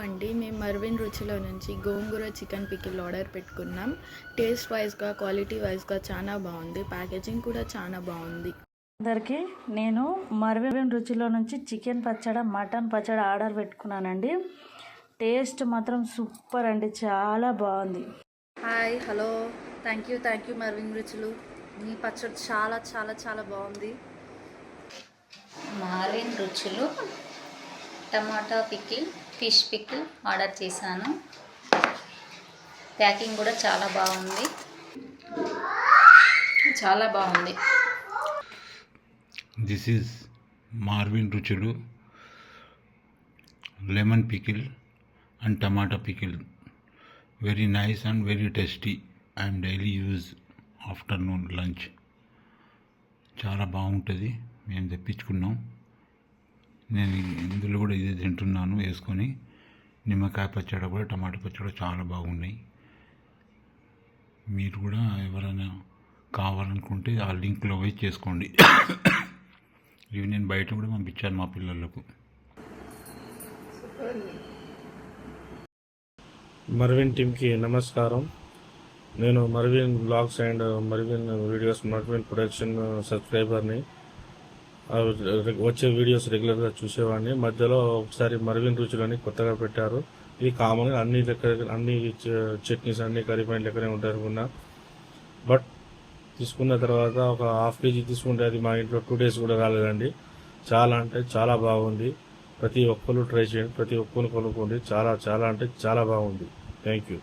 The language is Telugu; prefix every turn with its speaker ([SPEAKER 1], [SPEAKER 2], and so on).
[SPEAKER 1] అండి మేము మర్విన్ రుచిలో నుంచి గోంగూర చికెన్ పికిల్ ఆర్డర్ పెట్టుకున్నాం. టేస్ట్ వైజ్గా క్వాలిటీ వైజ్గా చాలా బాగుంది. ప్యాకేజింగ్ కూడా చాలా బాగుంది.
[SPEAKER 2] అందరికీ నేను మర్విన్ రుచిలో నుంచి చికెన్ పచ్చడి మటన్ పచ్చడి ఆర్డర్ పెట్టుకున్నానండి. టేస్ట్ మాత్రం సూపర్ అండి, చాలా బాగుంది.
[SPEAKER 3] Hi, hello, thank you Marvin రుచులు. మీ పచ్చడి చాలా చాలా చాలా బాగుంది.
[SPEAKER 4] మార్విన్ రుచులు టమాటా పికిల్, ఫిష్ పికిల్ ఆర్డర్ చేశాను. ప్యాకింగ్ కూడా చాలా బాగుంది, చాలా బాగుంది.
[SPEAKER 5] దిస్ ఈజ్ మార్విన్ రుచులు lemon pickle and tomato pickle. Very nice and very tasty. I'm daily use afternoon lunch. చాలా బాగుంటుంది. మేము తెప్పించుకున్నాం. నేను ఇందులో కూడా ఇదే తింటున్నాను వేసుకొని. నిమ్మకాయ పచ్చడి కూడా టమాటా పచ్చడి చాలా బాగున్నాయి. మీరు కూడా ఎవరైనా కావాలనుకుంటే ఆ లింక్లో పోయి చేసుకోండి. ఇవి నేను బయట కూడా పంపించాను మా పిల్లలకు.
[SPEAKER 6] మర్విన్ టీమ్కి నమస్కారం. నేను Marvin blogs and Marvin videos, Marvin production సబ్స్క్రైబర్ని. వచ్చే వీడియోస్ రెగ్యులర్గా చూసేవాడిని. మధ్యలో ఒకసారి మర్విన్ రుచులని కొత్తగా పెట్టారు. ఇది కామన్గా అన్ని చట్నీస్ అన్ని కర్రీ పాయింట్ లెక్కనే ఉంటాయి అనుకున్నా. బట్ తీసుకున్న తర్వాత ఒక ½ kg తీసుకుంటే అది మా ఇంట్లో 2 days కూడా రాలేదండి. చాలా అంటే చాలా బాగుంది. ప్రతి ఒక్కరు ట్రై చేయండి, ప్రతి ఒక్కరు కొనుక్కోండి. చాలా చాలా అంటే చాలా బాగుంది. Thank you.